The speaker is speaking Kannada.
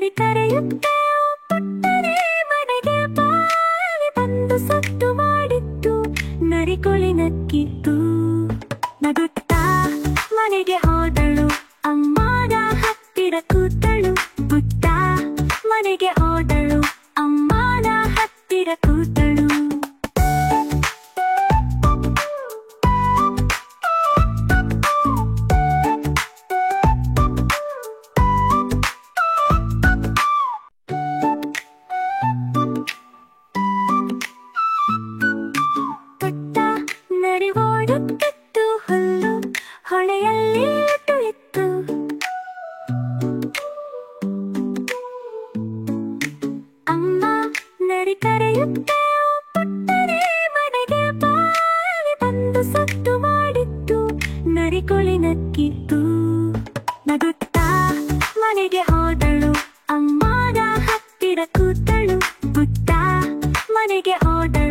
ನರಿ ಕರೆಯುತ್ತೇವು ಪುಟ್ಟನೆ ಮನೆಗೆ ಬಾವಿ ಬಂದು ಸದ್ದು ಮಾಡಿತ್ತು. ನರಿ ಕೋಳಿ ನಕ್ಕಿತ್ತು. ನಗುತ್ತಾ ಮನೆಗೆ ಹೋದಳು. ಅಮ್ಮನ ಹತ್ತಿರ ಕೂತಳು. ಪುಟ್ಟ ಮನೆಗೆ ಹೋದಳು. ಅಮ್ಮನ ಹತ್ತಿರ ಕೂತಳು. ಪುಟ್ಟ ನರಿ ಓಡುತ್ತಿತ್ತು. ಹುಲ್ಲು ಹೊಳೆಯಲ್ಲಿ ತುಳಿತ್ತು. ಅಮ್ಮ ನರಿ ಕರೆಯುತ್ತೇವು ಪುಟ್ಟನೆ ಮನೆಗೆ ಬಾವಿ ಬಂದು ಸದ್ದು ಮಾಡಿತ್ತು. ನರಿ ಕೋಳಿ ನಕ್ಕಿತ್ತು. ನಗುತ್ತಾ ಮನೆಗೆ ಹೋದಳು. ಅಮ್ಮನ ಹತ್ತಿರ ಕೂತಳು. ಪುಟ್ಟ ಮನೆಗೆ ಹೋದಳು.